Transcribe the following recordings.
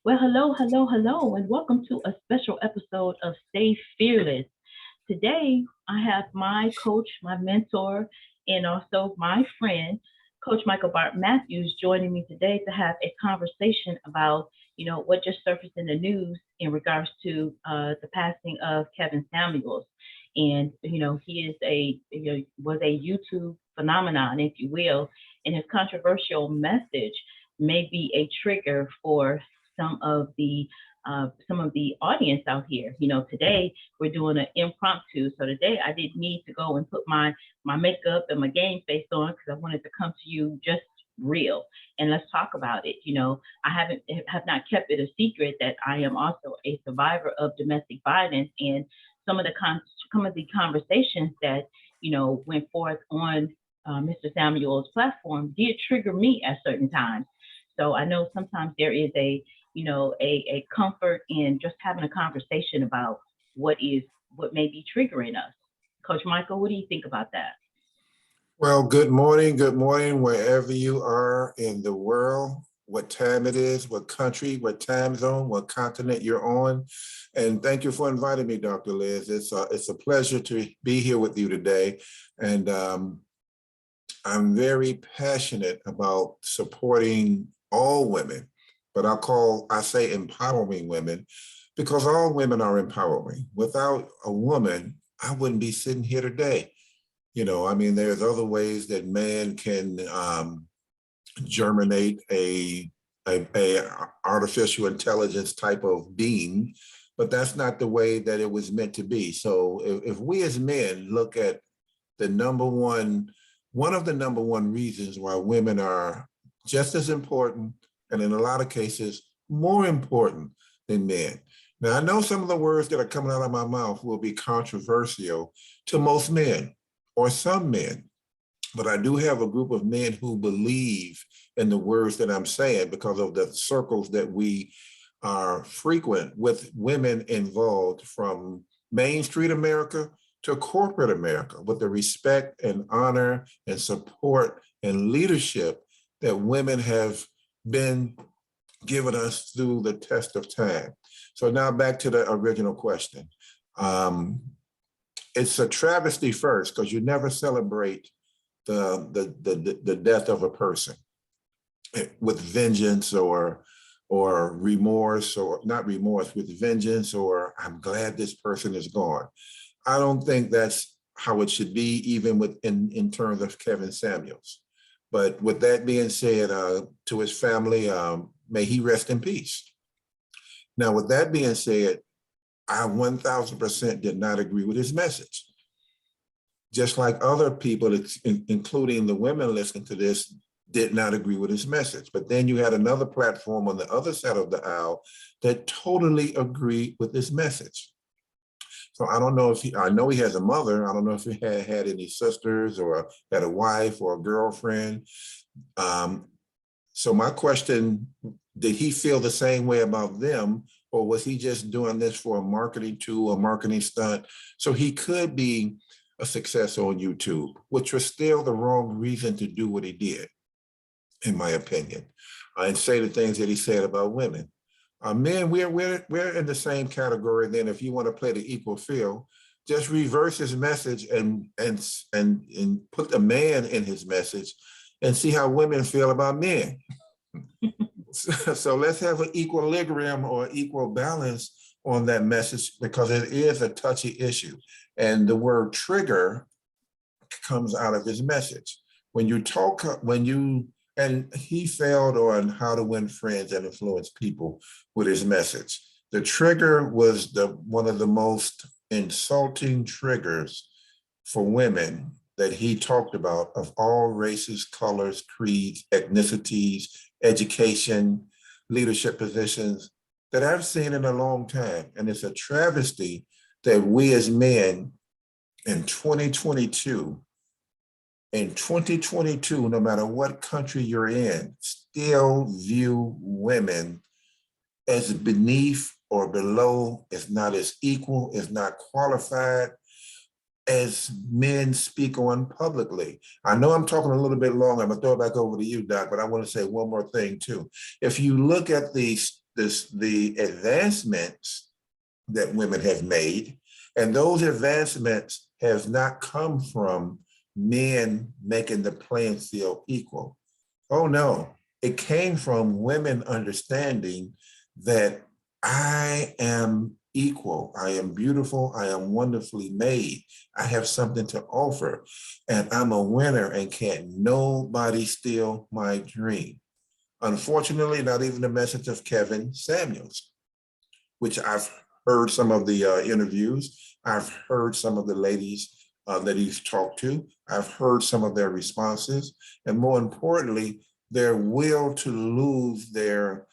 Well, hello, and welcome to a special episode of Stay Fearless. Today, I have my coach, my mentor, and also my friend, Coach Michael Bart Matthews, joining me today to have a conversation about, what just surfaced in the news in regards to the passing of Kevin Samuels. And, he is was a YouTube phenomenon, if you will, and his controversial message may be a trigger for some of the audience out here. Today we're doing an impromptu. So today I didn't need to go and put my makeup and my game face on because I wanted to come to you just real and let's talk about it. I have not kept it a secret that I am also a survivor of domestic violence, and some of the some of the conversations that went forth on Mr. Samuel's platform did trigger me at certain times. So I know sometimes there is a comfort in just having a conversation about what may be triggering us. Coach Michael, what do you think about that? Well, good morning, wherever you are in the world, what time it is, what country, what time zone, what continent you're on. And thank you for inviting me, Dr. Liz. It's a pleasure to be here with you today. And I'm very passionate about supporting all women, but I say empowering women because all women are empowering. Without a woman, I wouldn't be sitting here today. I mean, there's other ways that man can germinate a artificial intelligence type of being, but that's not the way that it was meant to be. So if we as men look at the one of the number one reasons why women are just as important, and in a lot of cases, more important than men. Now, I know some of the words that are coming out of my mouth will be controversial to most men or some men, but I do have a group of men who believe in the words that I'm saying because of the circles that we are frequent with women involved, from Main Street America to corporate America, with the respect and honor and support and leadership that women have been given us through the test of time. So now back to the original question. It's a travesty first because you never celebrate the death of a person with vengeance or remorse, or not remorse, with vengeance, or I'm glad this person is gone. I don't think that's how it should be, even in terms of Kevin Samuels. But with that being said, to his family, may he rest in peace. Now, with that being said, I 1000% did not agree with his message. Just like other people, including the women listening to this, did not agree with his message. But then you had another platform on the other side of the aisle that totally agreed with his message. So I don't know I know he has a mother. I don't know if he had any sisters or had a wife or a girlfriend. So my question, did he feel the same way about them, or was he just doing this for a marketing tool, a marketing stunt, so he could be a success on YouTube, which was still the wrong reason to do what he did, in my opinion, and say the things that he said about women. Men, we're in the same category. Then, if you want to play the equal field, just reverse his message and put the man in his message, and see how women feel about men. So let's have an equilibrium or equal balance on that message, because it is a touchy issue. And the word trigger comes out of his message. And he failed on how to win friends and influence people with his message. The trigger was one of the most insulting triggers for women that he talked about, of all races, colors, creeds, ethnicities, education, leadership positions, that I've seen in a long time. And it's a travesty that we as men in 2022, no matter what country you're in, still view women as beneath or below, is not as equal, is not qualified as men speak on publicly. I know I'm talking a little bit long. I'm gonna throw it back over to you, Doc, but I want to say one more thing too. If you look at the the advancements that women have made, and those advancements have not come from men making the playing field equal. Oh no, it came from women understanding that I am equal, I am beautiful, I am wonderfully made, I have something to offer, and I'm a winner, and can't nobody steal my dream. Unfortunately, not even the message of Kevin Samuels, which I've heard some of the interviews. I've heard some of the ladies that he's talked to. I've heard some of their responses. And more importantly, their will to lose their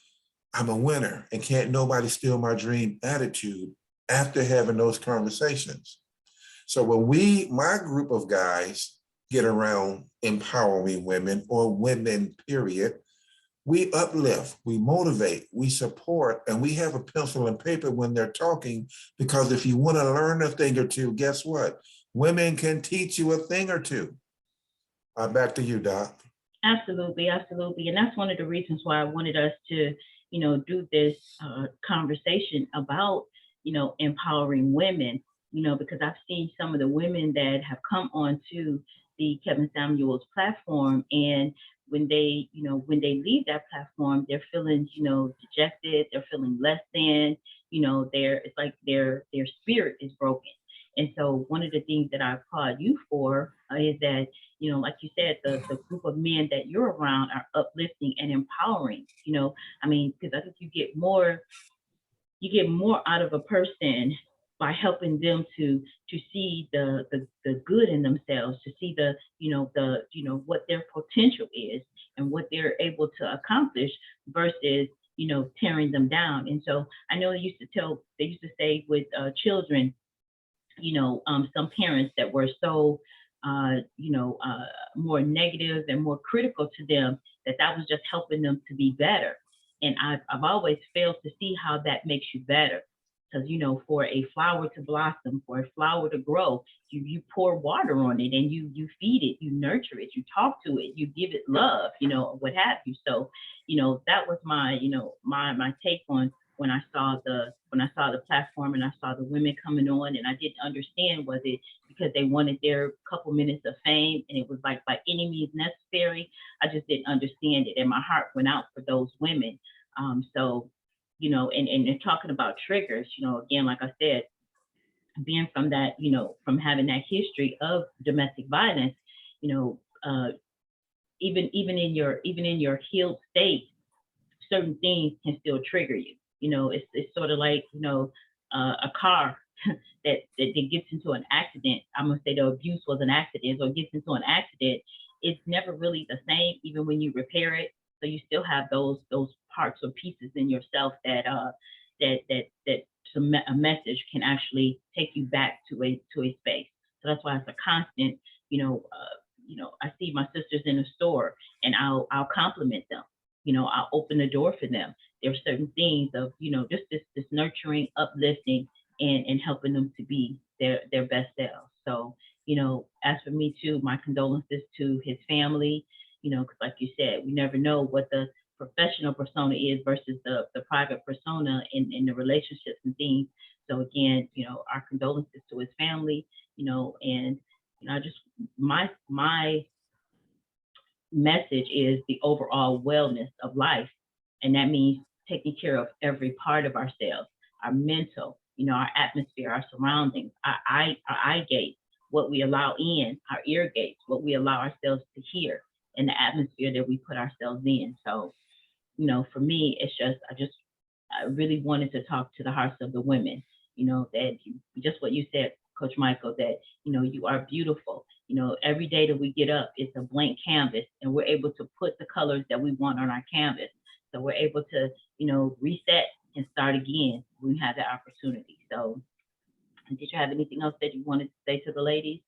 I'm a winner and can't nobody steal my dream attitude after having those conversations. So when my group of guys get around empowering women or women, period, we uplift, we motivate, we support, and we have a pencil and paper when they're talking, because if you want to learn a thing or two, guess what? Women can teach you a thing or two. Back to you, Doc. Absolutely, absolutely. And that's one of the reasons why I wanted us to, do this conversation about, empowering women, because I've seen some of the women that have come onto the Kevin Samuels platform, and when they leave that platform, they're feeling, dejected, they're feeling less than, it's like their spirit is broken. And so one of the things that I applaud you for is that, like you said, the group of men that you're around are uplifting and empowering, because I think you get more out of a person by helping them to see the good in themselves, to see what their potential is and what they're able to accomplish versus, tearing them down. And so I know they used to say with children, some parents that were so, more negative and more critical to them, that was just helping them to be better. And I've always failed to see how that makes you better. Because, for a flower to blossom, for a flower to grow, you pour water on it and you feed it, you nurture it, you talk to it, you give it love, what have you. So, that was my, my take on when I saw the platform and I saw the women coming on, and I didn't understand, was it because they wanted their couple minutes of fame and it was like by any means necessary? I just didn't understand it, and my heart went out for those women. So, and talking about triggers, again, like I said, being from that, from having that history of domestic violence, even in your healed state, certain things can still trigger you. It's sort of like, a car that gets into an accident. I'm gonna say the abuse was an accident, or gets into an accident. It's never really the same, even when you repair it. So you still have those parts or pieces in yourself that a message can actually take you back to a space. So that's why it's a constant. I see my sisters in the store, and I'll compliment them. I'll open the door for them. There are certain things of, just this nurturing, uplifting, and helping them to be their best selves. So, as for me too, my condolences to his family, because like you said, we never know what the professional persona is versus the private persona in the relationships and things. So again, our condolences to his family, and I just, my message is the overall wellness of life. And that means taking care of every part of ourselves, our mental, our atmosphere, our surroundings, our eye gates, what we allow in, our ear gates, what we allow ourselves to hear, and the atmosphere that we put ourselves in. So, for me, it's just, I really wanted to talk to the hearts of the women, that just what you said, Coach Michael, that, you are beautiful. Every day that we get up, it's a blank canvas, and we're able to put the colors that we want on our canvas. So we're able to, reset and start again when we have the opportunity. So did you have anything else that you wanted to say to the ladies?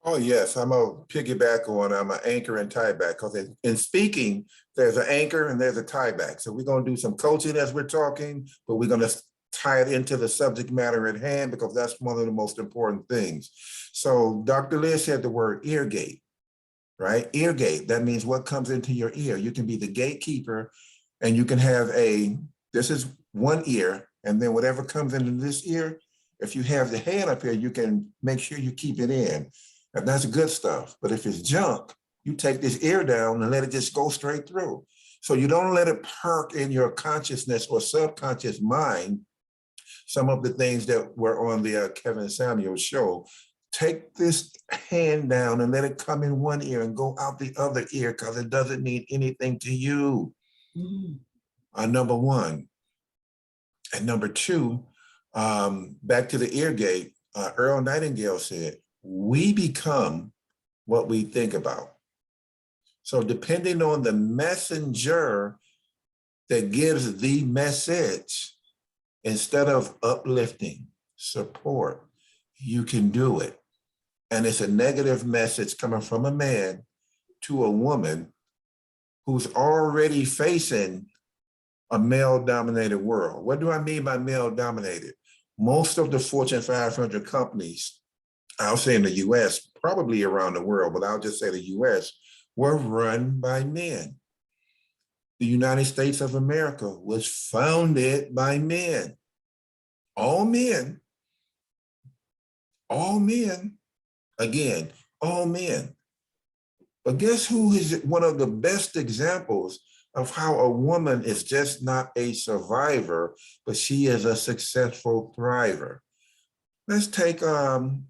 Oh, yes. I'm going to piggyback on I'm an anchor and tie back, because in speaking, there's an anchor and there's a tie back. So we're going to do some coaching as we're talking, but we're going to tie it into the subject matter at hand, because that's one of the most important things. So Dr. Liz said the word ear gate, right? Ear gate. That means what comes into your ear. You can be the gatekeeper, and you can have a This is one ear, and then whatever comes into this ear, if you have the hand up here, you can make sure you keep it in. And that's good stuff. But if it's junk, you take this ear down and let it just go straight through. So you don't let it perk in your consciousness or subconscious mind some of the things that were on the Kevin Samuels show. Take this hand down and let it come in one ear and go out the other ear because it doesn't mean anything to you. Number one. And number two, back to the ear gate, Earl Nightingale said, we become what we think about. So depending on the messenger that gives the message, instead of uplifting, support, you can do it. And it's a negative message coming from a man to a woman who's already facing a male-dominated world. What do I mean by male-dominated? Most of the Fortune 500 companies, I'll say in the US, probably around the world, but I'll just say the US, were run by men. The United States of America was founded by men. All men, again, all men. But guess who is one of the best examples of how a woman is just not a survivor, but she is a successful thriver? Let's take, who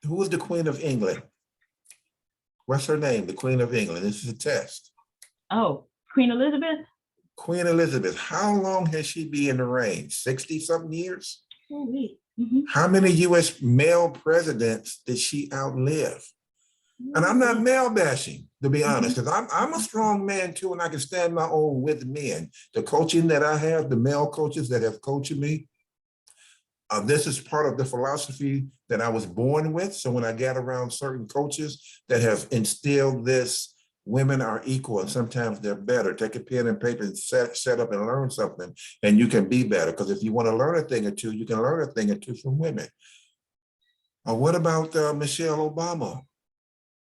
was the Queen of England? What's her name? The Queen of England. This is a test. Oh, Queen Elizabeth? Queen Elizabeth. How long has she been in the reign? 60-something years? How many US male presidents did she outlive? And I'm not male bashing, to be honest, because I'm a strong man too, and I can stand my own with men. The coaching that I have, the male coaches that have coached me, this is part of the philosophy that I was born with. So when I get around certain coaches that have instilled this, women are equal and sometimes they're better. Take a pen and paper and set up and learn something, and you can be better. Because if you want to learn a thing or two, you can learn a thing or two from women. What about Michelle Obama?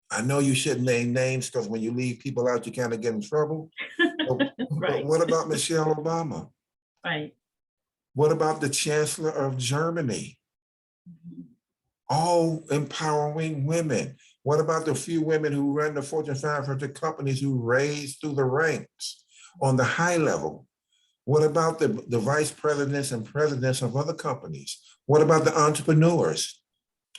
I know you shouldn't name names because when you leave people out, you kind of get in trouble. But what about Michelle Obama? Right. What about the Chancellor of Germany? All empowering women. What about the few women who run the Fortune 500 companies who raised through the ranks on the high level? What about the vice presidents and presidents of other companies? What about the entrepreneurs?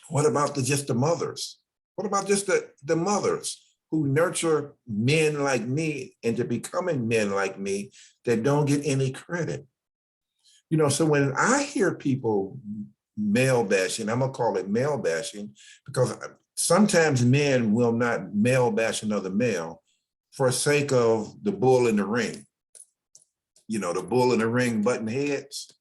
What about just the mothers? What about just the mothers who nurture men like me into becoming men like me that don't get any credit? You know, so when I hear people male bashing, I'm gonna call it male bashing, because sometimes men will not male bash another male for sake of the bull in the ring. You know, the bull in the ring button heads.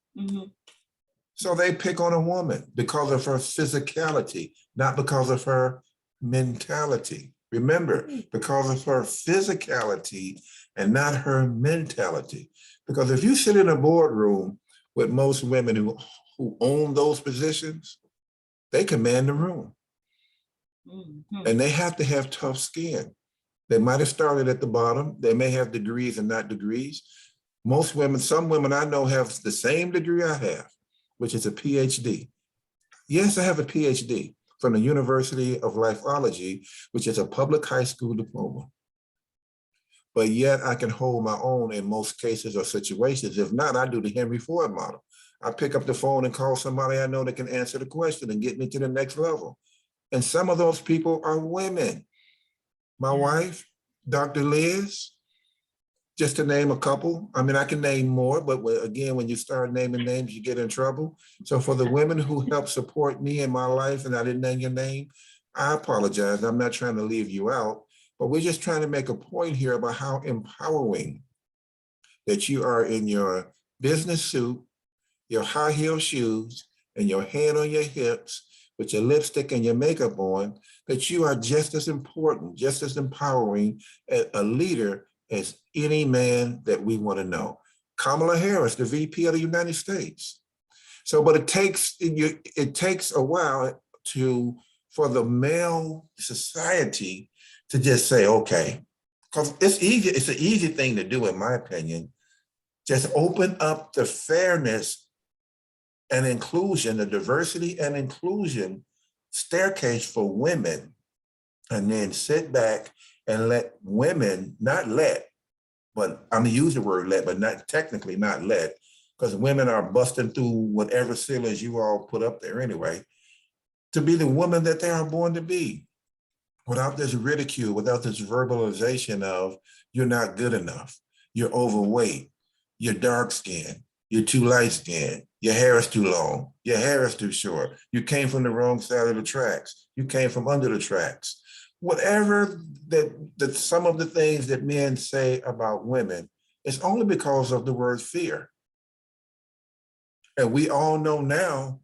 So they pick on a woman because of her physicality, not because of her mentality. Remember, because of her physicality and not her mentality. Because if you sit in a boardroom with most women who own those positions, they command the room. And they have to have tough skin. They might have started at the bottom. They may have degrees and not degrees. Most women, some women I know have the same degree I have, which is a PhD. Yes, I have a PhD from the University of Lifeology, which is a public high school diploma. But yet I can hold my own in most cases or situations. If not, I do the Henry Ford model. I pick up the phone and call somebody I know that can answer the question and get me to the next level. And some of those people are women. My wife, Dr. Liz, just to name a couple. I mean, I can name more, but again, when you start naming names, you get in trouble. So for the women who help support me in my life, and I didn't name your name, I apologize. I'm not trying to leave you out, but we're just trying to make a point here about how empowering that you are in your business suit, your high heel shoes, and your hand on your hips, with your lipstick and your makeup on, that you are just as important, just as empowering a leader as any man that we want to know. Kamala Harris, the VP of the United States. So, but it takes a while for the male society to just say, okay, Because it's easy, it's an easy thing to do, in my opinion. Just open up the fairness and inclusion, the diversity and inclusion staircase for women, and then sit back and let women, not let, but I'm gonna use the word let, but not technically not let, because women are busting through whatever ceilings you all put up there anyway, to be the woman that they are born to be, without this ridicule, without this verbalization of you're not good enough, you're overweight, you're dark skinned, you're too light skinned, your hair is too long, your hair is too short, you came from the wrong side of the tracks, you came from under the tracks. Whatever that some of the things that men say about women, it's only because of the word fear. And we all know now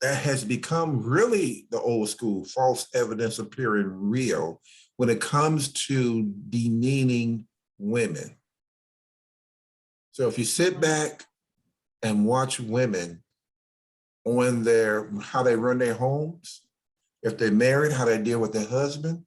that has become really the old school, false evidence appearing real when it comes to demeaning women. So if you sit back and watch women on how they run their homes, if they're married, how they deal with their husband,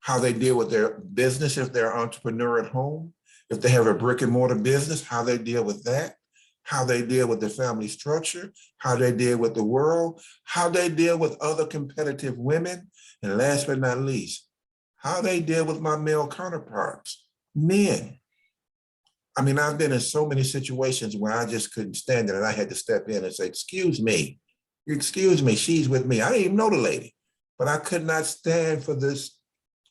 how they deal with their business, if they're an entrepreneur at home, if they have a brick and mortar business, how they deal with that, how they deal with the family structure, how they deal with the world, how they deal with other competitive women, and last but not least, how they deal with my male counterparts, men. I mean, I've been in so many situations where I just couldn't stand it, and I had to step in and say, excuse me, she's with me. I didn't even know the lady, but I could not stand for this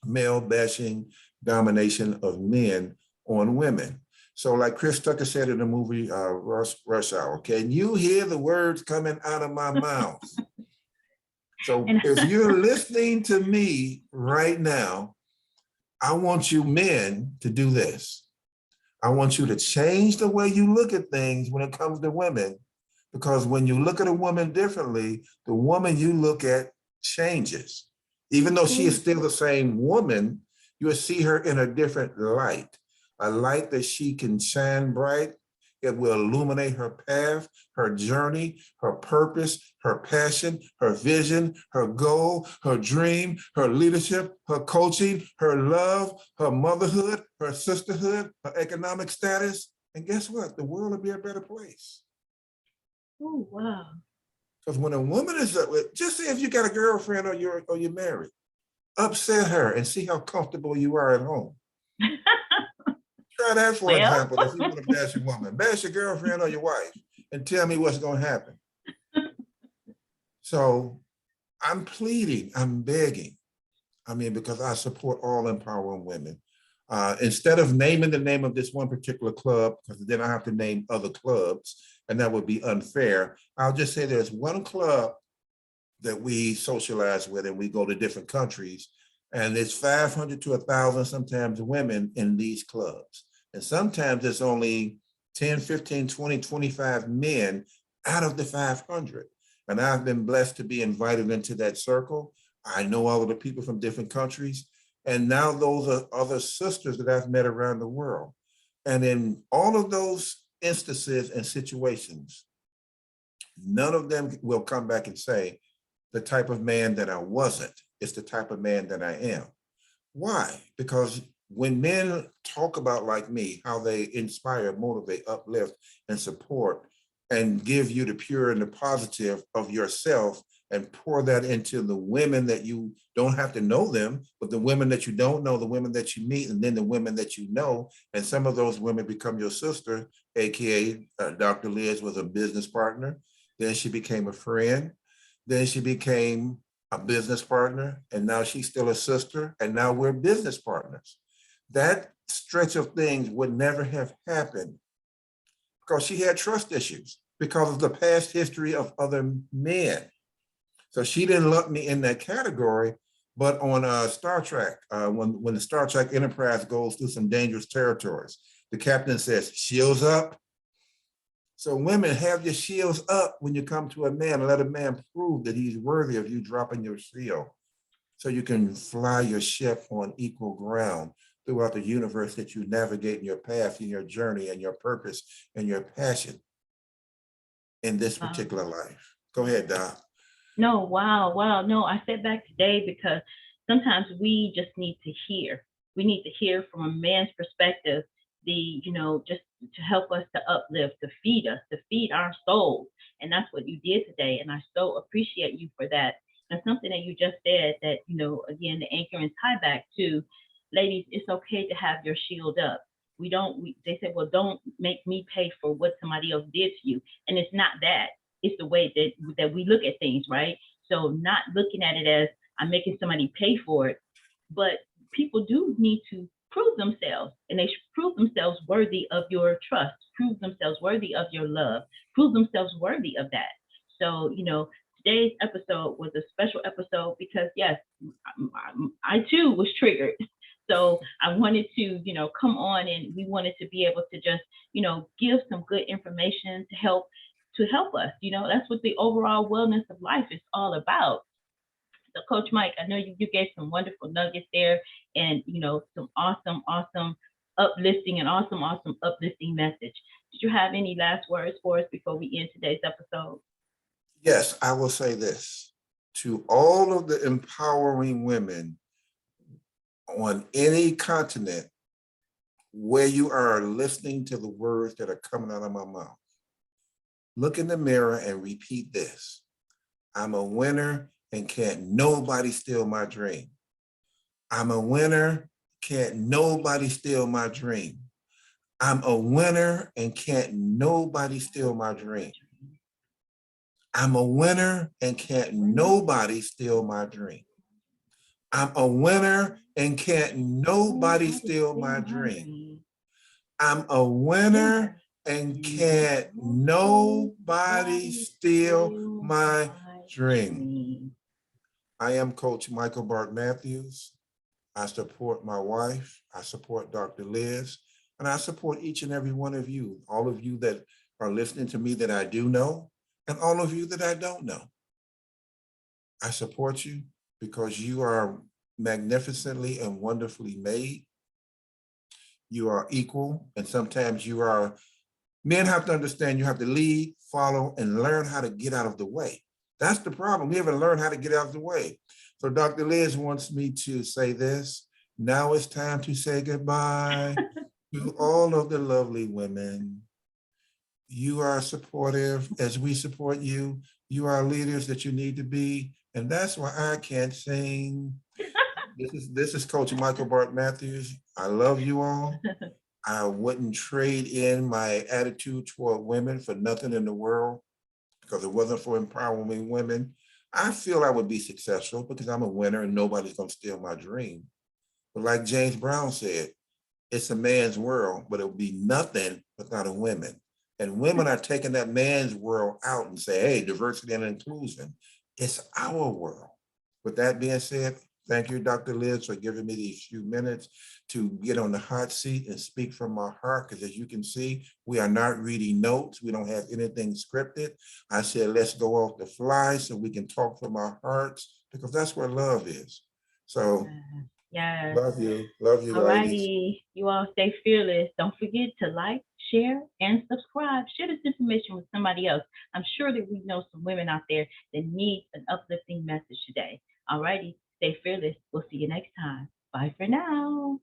male bashing domination of men on women. So like Chris Tucker said in the movie Rush Hour, can you hear the words coming out of my mouth? So if you're listening to me right now, I want you men to do this. I want you to change the way you look at things when it comes to women, because when you look at a woman differently, the woman you look at changes. Even though she is still the same woman, you will see her in a different light, a light that she can shine bright. It will illuminate her path, her journey, her purpose, her passion, her vision, her goal, her dream, her leadership, her coaching, her love, her motherhood, her sisterhood, her economic status. And guess what? The world will be a better place. Oh, wow. Because when a woman is, just say if you got a girlfriend or you're married, upset her and see how comfortable you are at home. Try that, for example, if you want to bash a woman, bash your girlfriend or your wife and tell me what's going to happen. So I'm pleading, I'm begging. I mean, because I support all empowering women. Instead of naming the name of this one particular club, because then I have to name other clubs, and that would be unfair, I'll just say there's one club that we socialize with, and we go to different countries, and it's 500 to 1,000 sometimes women in these clubs. And sometimes it's only 10, 15, 20, 25 men out of the 500. And I've been blessed to be invited into that circle. I know all of the people from different countries. And now those are other sisters that I've met around the world. And in all of those instances and situations, none of them will come back and say, the type of man that I wasn't, it's the type of man that I am. Why? Because when men talk about, like me, how they inspire, motivate, uplift, and support, and give you the pure and the positive of yourself, and pour that into the women that you don't have to know them, but the women that you don't know, the women that you meet, and then the women that you know, and some of those women become your sister, AKA Dr. Liz was a business partner. Then she became a friend. Then she became a business partner, and now she's still a sister, and now we're business partners. That stretch of things would never have happened because she had trust issues because of the past history of other men. So she didn't lump me in that category. But on Star Trek, when the Star Trek Enterprise goes through some dangerous territories, the captain says, shields up. So women, have your shields up when you come to a man, and let a man prove that he's worthy of you dropping your shield, so you can fly your ship on equal ground throughout the universe that you navigate in your path, in your journey, and your purpose, and your passion in this particular life. Go ahead, Doc. No, wow. No, I sat back today because sometimes we just need to hear We need to hear from a man's perspective, just to help us to uplift, to feed us, to feed our souls. And that's what you did today. And I so appreciate you for that. And something that you just said that, again, the anchor and tie back to, ladies, it's okay to have your shield up. They say, well, don't make me pay for what somebody else did to you. And it's not that. It's the way that we look at things, right? So not looking at it as I'm making somebody pay for it, but people do need to prove themselves, and they should prove themselves worthy of your trust, prove themselves worthy of your love, prove themselves worthy of that. So, today's episode was a special episode because, yes, I too was triggered. So I wanted to, come on, and we wanted to be able to just, give some good information to help us. That's what the overall wellness of life is all about. So, Coach Mike, I know you gave some wonderful nuggets there, and some awesome, awesome uplifting and awesome, awesome uplifting message. Did you have any last words for us before we end today's episode? Yes, I will say this to all of the empowering women on any continent where you are listening to the words that are coming out of my mouth. Look in the mirror and repeat this. I'm a winner and can't nobody steal my dream. I'm a winner, can't nobody steal my dream. I'm a winner and can't nobody steal my dream. I'm a winner and can't nobody steal my dream. I'm a winner and can't nobody steal my dream. I'm a winner and can't nobody steal my dream. I am Coach Michael Bart Matthews. I support my wife. I support Dr. Liz. And I support each and every one of you, all of you that are listening to me that I do know, and all of you that I don't know. I support you because you are magnificently and wonderfully made. You are equal, and sometimes men have to understand you have to lead, follow, and learn how to get out of the way. That's the problem. We haven't learned how to get out of the way. So Dr. Liz wants me to say this. Now it's time to say goodbye to all of the lovely women. You are supportive as we support you. You are leaders that you need to be. And that's why I can't sing. This is Coach Michael Bart Matthews. I love you all. I wouldn't trade in my attitude toward women for nothing in the world, because it wasn't for empowering women. I feel I would be successful because I'm a winner and nobody's going to steal my dream. But like James Brown said, it's a man's world, but it would be nothing without a women. And women are taking that man's world out and say, hey, diversity and inclusion. It's our world. With that being said, thank you, Dr. Liz, for giving me these few minutes to get on the hot seat and speak from my heart, because as you can see, we are not reading notes. We don't have anything scripted. I said, let's go off the fly so we can talk from our hearts, because that's where love is. So yes. Love you, ladies. Alrighty, you all stay fearless. Don't forget to like, share, and subscribe. Share this information with somebody else. I'm sure that we know some women out there that need an uplifting message today. Alrighty, stay fearless. We'll see you next time. Bye for now.